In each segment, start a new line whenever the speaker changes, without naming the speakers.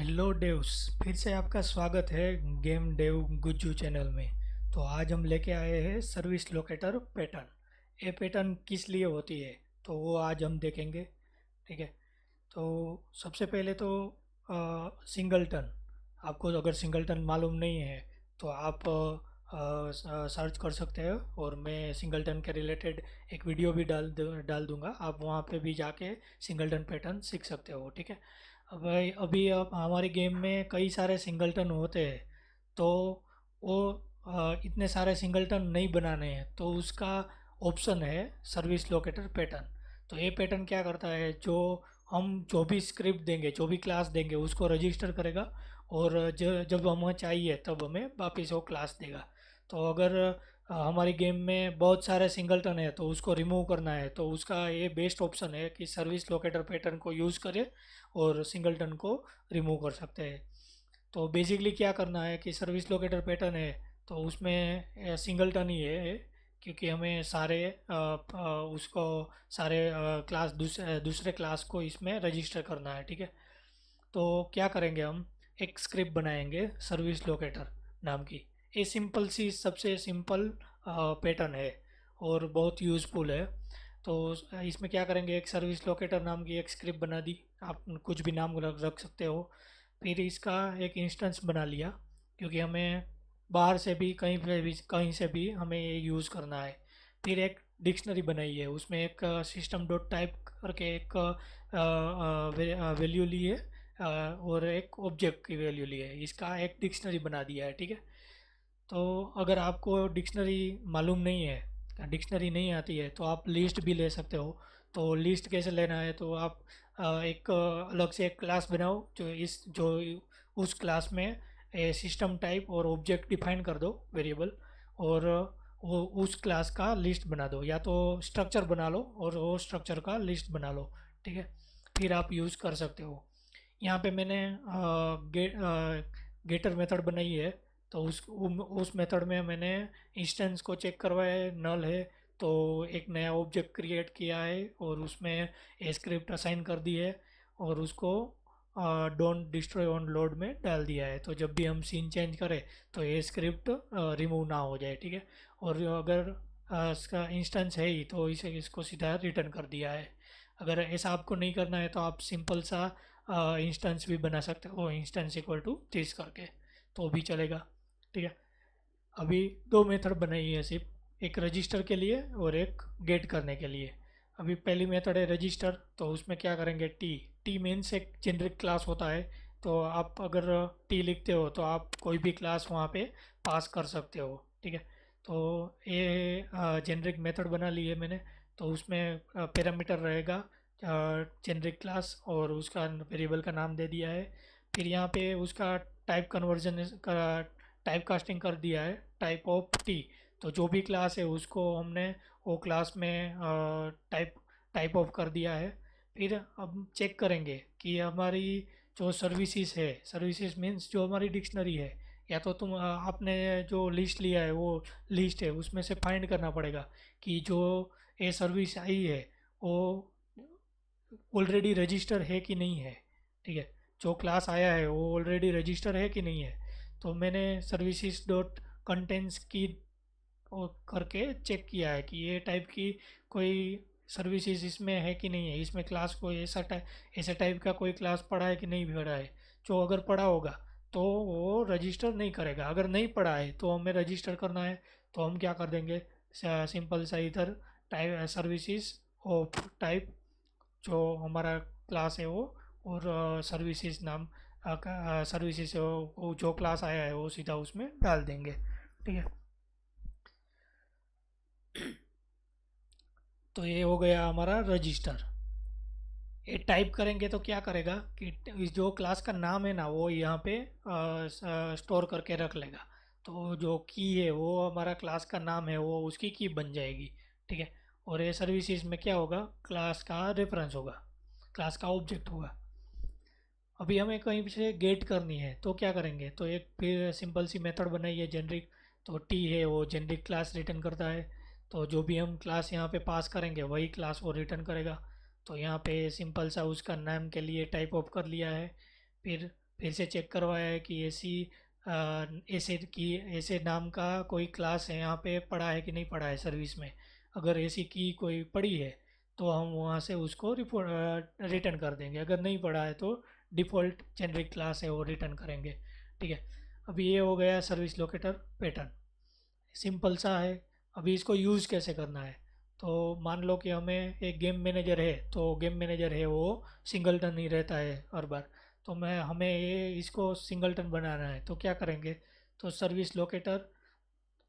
Hello डेव्स। फिर से आपका स्वागत है गेम डेव गुज्जू चैनल में। तो आज हम लेके आए हैं सर्विस लोकेटर पैटर्न। ये पैटर्न किस लिए होती है तो वो आज हम देखेंगे। ठीक है। तो सबसे पहले तो सिंगलटन। आपको अगर सिंगलटन मालूम नहीं है तो आप सर्च कर सकते हो और मैं सिंगलटन के रिलेटेड एक वीडियो भी डाल दूंगा। आप वहाँ पे भी जाके सिंगलटन पैटर्न सीख सकते हो। ठीक है। अब भाई अभी अब हमारे गेम में कई सारे सिंगलटन होते हैं। तो वो इतने सारे सिंगलटन नहीं बनाने हैं तो उसका ऑप्शन है सर्विस लोकेटर पैटर्न। तो ये पैटर्न क्या करता है, हम जो भी स्क्रिप्ट देंगे, जो भी क्लास देंगे उसको रजिस्टर करेगा और जब हमें चाहिए तब हमें वापस वो क्लास देगा। तो अगर हमारी गेम में बहुत सारे सिंगलटन है तो उसको रिमूव करना है तो उसका ये बेस्ट ऑप्शन है कि सर्विस लोकेटर पैटर्न को यूज़ करें और सिंगलटन को रिमूव कर सकते हैं। तो बेसिकली क्या करना है कि सर्विस लोकेटर पैटर्न है तो उसमें सिंगलटन ही है, क्योंकि हमें उसको सारे क्लास दूसरे क्लास को इसमें रजिस्टर करना है। ठीक है। तो क्या करेंगे, हम एक स्क्रिप्ट बनाएंगे सर्विस लोकेटर नाम की। ये सिंपल सी सबसे सिंपल पैटर्न है और बहुत यूज़फुल है। तो इसमें क्या करेंगे, एक सर्विस लोकेटर नाम की एक स्क्रिप्ट बना दी। आप कुछ भी नाम रख सकते हो। फिर इसका एक इंस्टेंस बना लिया, क्योंकि हमें बाहर से भी कहीं से भी हमें ये यूज़ करना है। फिर एक डिक्शनरी बनाई है, उसमें एक सिस्टम डॉट टाइप करके एक वैल्यू ली है और एक ऑब्जेक्ट की वैल्यू ली है। इसका एक डिक्शनरी बना दिया है। ठीक है। तो अगर आपको डिक्शनरी मालूम नहीं है, डिक्शनरी नहीं आती है, तो आप लिस्ट भी ले सकते हो। तो लिस्ट कैसे लेना है, तो आप एक अलग से एक क्लास बनाओ जो उस क्लास में सिस्टम टाइप और ऑब्जेक्ट डिफाइन कर दो वेरिएबल, और वो उस क्लास का लिस्ट बना दो, या तो स्ट्रक्चर बना लो और वो स्ट्रक्चर का लिस्ट बना लो। ठीक है। फिर आप यूज़ कर सकते हो। यहाँ पे मैंने गेटर मेथड बनाई है। तो उस मेथड में मैंने इंस्टेंस को चेक करवाया है, नल है। तो एक नया ऑब्जेक्ट क्रिएट किया है और उसमें ए स्क्रिप्ट असाइन कर दी है और उसको डोंट डिस्ट्रॉय ऑन लोड में डाल दिया है। तो जब भी हम सीन चेंज करें तो ये स्क्रिप्ट रिमूव ना हो जाए। ठीक है। और अगर इसका इंस्टेंस है ही तो इसे इसको सीधा रिटर्न कर दिया है। अगर ऐसा आपको नहीं करना है तो आप सिंपल सा इंस्टेंस भी बना सकते हो, इंस्टेंस इक्वल टू दिस करके, तो भी चलेगा। ठीक है। अभी दो मेथड बनाई है सिर्फ, एक रजिस्टर के लिए और एक गेट करने के लिए। अभी पहली मेथड है रजिस्टर। तो उसमें क्या करेंगे, टी टी मीन्स एक जेनरिक क्लास होता है। तो आप अगर टी लिखते हो तो आप कोई भी क्लास वहाँ पे पास कर सकते हो। ठीक है। तो ये जेनरिक मेथड बना ली है मैंने। तो उसमें पैरामीटर रहेगा जेनरिक क्लास और उसका वेरिएबल का नाम दे दिया है। फिर यहाँ पे उसका टाइप कन्वर्जन का टाइप कास्टिंग कर दिया है, टाइप ऑफ टी। तो जो भी क्लास है उसको हमने वो क्लास में टाइप टाइप ऑफ कर दिया है। फिर अब चेक करेंगे कि हमारी जो सर्विसेज है, सर्विसेज मीन्स जो हमारी डिक्शनरी है, या तो आपने जो लिस्ट लिया है वो लिस्ट है, उसमें से फाइंड करना पड़ेगा कि जो ये सर्विस आई है वो ऑलरेडी रजिस्टर है कि नहीं है। ठीक है। जो क्लास आया है वो ऑलरेडी रजिस्टर है कि नहीं है। तो मैंने सर्विसेज डॉट कंटेंट्स की करके चेक किया है कि ये टाइप की कोई सर्विसेज इसमें है कि नहीं है, इसमें क्लास कोई ऐसा टाइप का कोई क्लास पड़ा है कि नहीं पड़ा है। जो अगर पड़ा होगा तो वो रजिस्टर नहीं करेगा, अगर नहीं पड़ा है तो हमें रजिस्टर करना है। तो हम क्या कर देंगे, सिंपल सा इधर टाइप सर्विसेज ऑफ टाइप जो हमारा क्लास है वो, और सर्विसेज नाम सर्विसेज वो जो क्लास आया है वो सीधा उसमें डाल देंगे। ठीक है। तो ये हो गया हमारा रजिस्टर। ये टाइप करेंगे तो क्या करेगा कि इस जो क्लास का नाम है ना वो यहाँ पे स्टोर करके रख लेगा। तो जो की है वो हमारा क्लास का नाम है, वो उसकी की बन जाएगी। ठीक है। और ये सर्विसेज में क्या होगा, क्लास का रेफरेंस होगा, क्लास का ऑब्जेक्ट होगा। अभी हमें कहीं से गेट करनी है तो क्या करेंगे, तो एक फिर सिंपल सी मेथड बनाई है जेनरिक। तो टी है वो जेनरिक क्लास रिटर्न करता है। तो जो भी हम क्लास यहाँ पे पास करेंगे वही क्लास वो रिटर्न करेगा। तो यहाँ पे सिंपल सा उसका नाम के लिए टाइप ऑफ कर लिया है। फिर फिर से चेक करवाया है कि ऐसे नाम का कोई क्लास है यहाँ पे पड़ा है कि नहीं पड़ा है सर्विस में। अगर ऐसी की कोई पड़ी है तो हम वहाँ से उसको रिटर्न कर देंगे, अगर नहीं पड़ा है तो डिफ़ॉल्ट जेनरिक क्लास है वो रिटर्न करेंगे। ठीक है, अभी ये हो गया सर्विस लोकेटर पैटर्न, सिंपल सा है। अभी इसको यूज़ कैसे करना है, तो मान लो कि हमें एक गेम मैनेजर है, तो गेम मैनेजर है वो सिंगलटन ही रहता है हर बार। तो मैं हमें ये इसको सिंगलटन बनाना है, तो क्या करेंगे, तो service locator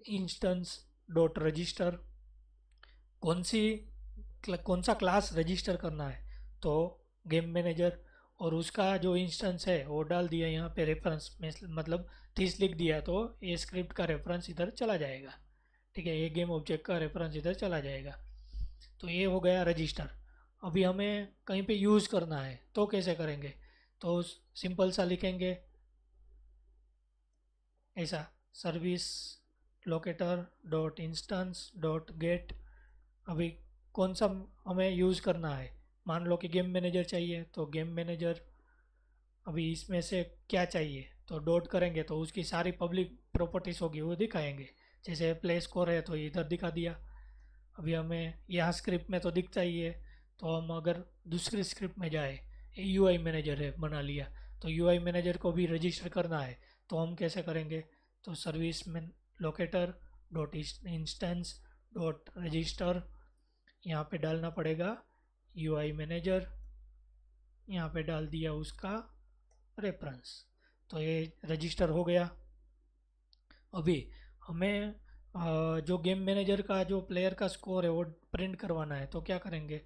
instance dot register, कौन सी कौन सा क्लास रजिस्टर करना है, तो गेम मैनेजर, और उसका जो इंस्टेंस है वो डाल दिया यहाँ पे रेफरेंस में, मतलब 30 लिख दिया तो ये स्क्रिप्ट का रेफरेंस इधर चला जाएगा। ठीक है, ये गेम ऑब्जेक्ट का रेफरेंस इधर चला जाएगा। तो ये हो गया रजिस्टर। अभी हमें कहीं पे यूज़ करना है तो कैसे करेंगे, तो सिंपल सा लिखेंगे ऐसा, service locator dot instance dot gate. अभी कौन सा हमें यूज़ करना है, मान लो कि गेम मैनेजर चाहिए, तो गेम मैनेजर, अभी इसमें से क्या चाहिए, तो डॉट करेंगे तो उसकी सारी पब्लिक प्रॉपर्टीज़ होगी वो दिखाएंगे। जैसे प्ले स्कोर है तो इधर दिखा दिया। अभी हमें यहाँ स्क्रिप्ट में तो दिखता ही है, तो हम अगर दूसरी स्क्रिप्ट में जाए, यूआई मैनेजर है बना लिया, तो यूआई मैनेजर को भी रजिस्टर करना है, तो हम कैसे करेंगे, तो सर्विस में locator dot instance dot register, यहाँ पे डालना पड़ेगा यूआई मैनेजर, यहाँ पे डाल दिया उसका रेफरेंस, तो ये रजिस्टर हो गया। अभी हमें जो गेम मैनेजर का जो प्लेयर का स्कोर है वो प्रिंट करवाना है, तो क्या करेंगे,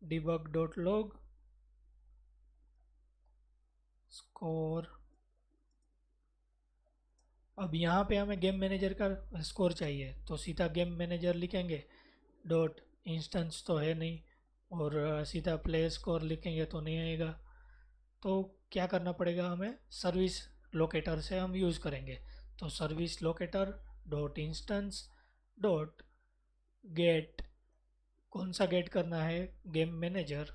डिबग डॉट लॉग स्कोर। अब यहाँ पे हमें गेम मैनेजर का स्कोर चाहिए, तो सीधा गेम मैनेजर लिखेंगे, डॉट इंस्टेंस तो है नहीं, और सीधा प्ले स्कोर लिखेंगे तो नहीं आएगा। तो क्या करना पड़ेगा हमें, सर्विस लोकेटर से हम यूज़ करेंगे, तो service locator dot instance dot gate, कौन सा गेट करना है, गेम मैनेजर,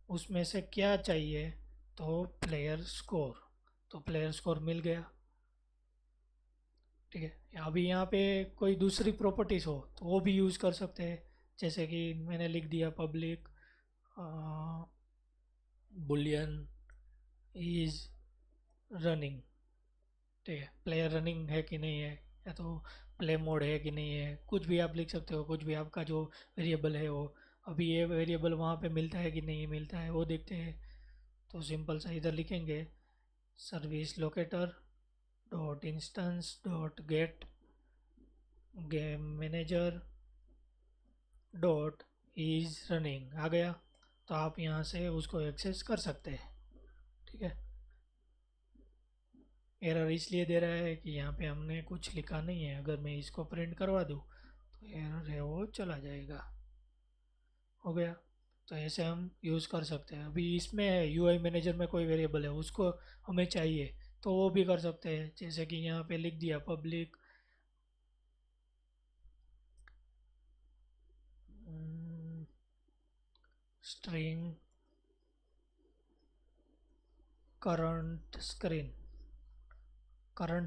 उसमें से क्या चाहिए, तो प्लेयर स्कोर, तो प्लेयर स्कोर मिल गया। ठीक है, अभी यहाँ पे कोई दूसरी प्रॉपर्टीज़ हो तो वो भी यूज़ कर सकते हैं, जैसे कि मैंने लिख दिया पब्लिक बुलियन इज़ रनिंग। ठीक है, प्लेयर रनिंग है कि नहीं है, या तो प्ले मोड है कि नहीं है, कुछ भी आप लिख सकते हो, कुछ भी आपका जो वेरिएबल है वो। अभी ये वेरिएबल वहाँ पे मिलता है कि नहीं मिलता है वो देखते हैं, तो सिंपल सा इधर लिखेंगे service locator dot instance dot get game manager dot is running, आ गया। तो आप यहाँ से उसको एक्सेस कर सकते हैं। ठीक है, एरर इसलिए दे रहा है कि यहाँ पे हमने कुछ लिखा नहीं है, अगर मैं इसको प्रिंट करवा दूँ तो एरर है वो चला जाएगा। हो गया, तो ऐसे हम यूज़ कर सकते हैं। अभी इसमें यूआई मैनेजर में कोई वेरिएबल है उसको हमें चाहिए तो वो भी कर सकते हैं, जैसे कि यहाँ पे लिख दिया पब्लिक स्ट्रिंग करंट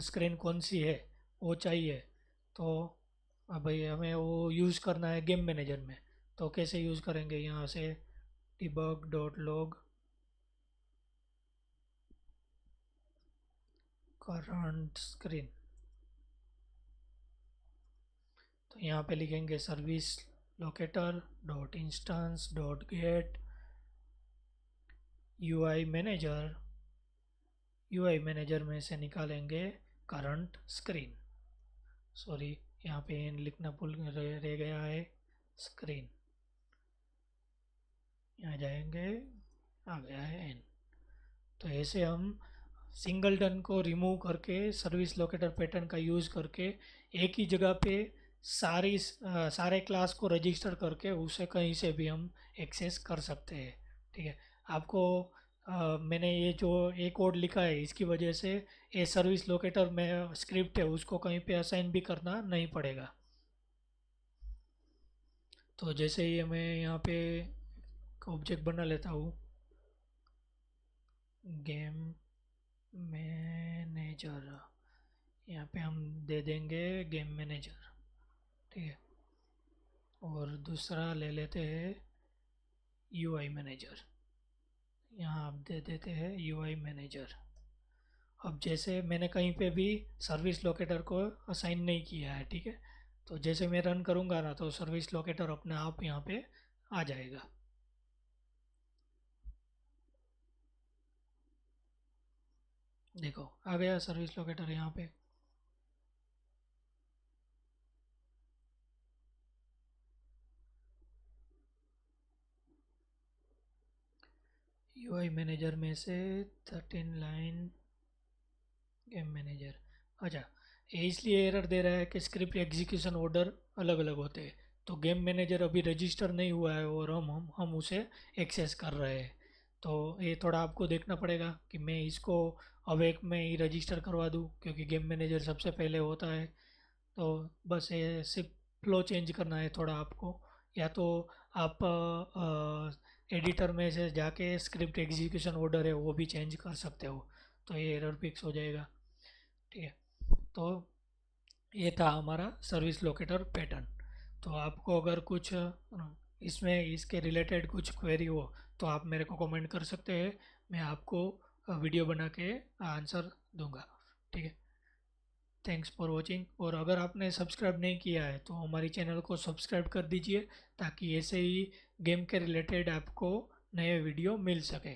स्क्रीन कौन सी है वो चाहिए, तो अब भाई हमें वो यूज़ करना है गेम मैनेजर में, तो कैसे यूज़ करेंगे, यहाँ से debug dot log current screen, तो यहाँ पे लिखेंगे service locator dot instance dot gate UI manager में से निकालेंगे करंट स्क्रीन, सॉरी यहाँ पे एन लिखना भूल रह गया है, स्क्रीन, यहाँ जाएंगे, आ गया है एन। तो ऐसे हम सिंगलटन को रिमूव करके सर्विस लोकेटर पैटर्न का यूज़ करके एक ही जगह पे सारे क्लास को रजिस्टर करके उसे कहीं से भी हम एक्सेस कर सकते हैं। ठीक है, आपको मैंने ये जो एक कोड लिखा है इसकी वजह से ये सर्विस लोकेटर में स्क्रिप्ट है उसको कहीं पे असाइन भी करना नहीं पड़ेगा। तो जैसे ही मैं यहाँ पे ऑब्जेक्ट बना लेता हूँ, गेम मैनेजर, यहाँ पे हम दे देंगे गेम मैनेजर, ठीक है। और दूसरा ले लेते हैं यूआई मैनेजर, यहाँ आप दे देते हैं यूआई मैनेजर। अब जैसे मैंने कहीं पे भी सर्विस लोकेटर को असाइन नहीं किया है, ठीक है, तो जैसे मैं रन करूँगा ना तो सर्विस लोकेटर अपने आप यहाँ पे आ जाएगा। देखो आ गया सर्विस लोकेटर यहाँ पे। यूआई मैनेजर में से 13 लाइन गेम मैनेजर, अच्छा, ये इसलिए एरर दे रहा है कि स्क्रिप्ट एग्जीक्यूशन ऑर्डर अलग अलग होते हैं। तो गेम मैनेजर अभी रजिस्टर नहीं हुआ है और हम उसे एक्सेस कर रहे हैं। तो ये थोड़ा आपको देखना पड़ेगा कि मैं इसको अवेक में ही रजिस्टर करवा दूँ, क्योंकि गेम मैनेजर सबसे पहले होता है। तो बस ये सिर्फ फ्लो चेंज करना है थोड़ा आपको, या तो आप एडिटर में से जाके स्क्रिप्ट एग्जीक्यूशन ऑर्डर है वो भी चेंज कर सकते हो, तो ये एरर फिक्स हो जाएगा, ठीक है। तो ये था हमारा सर्विस लोकेटर पैटर्न। तो आपको अगर कुछ इसमें इसके रिलेटेड कुछ क्वेरी हो तो आप मेरे को कमेंट कर सकते हैं, मैं आपको वीडियो बना के आंसर दूंगा, ठीक है। Thanks for watching. और अगर आपने सब्सक्राइब नहीं किया है तो हमारी चैनल को सब्सक्राइब कर दीजिए, ताकि ऐसे ही गेम के रिलेटेड आपको नए वीडियो मिल सके।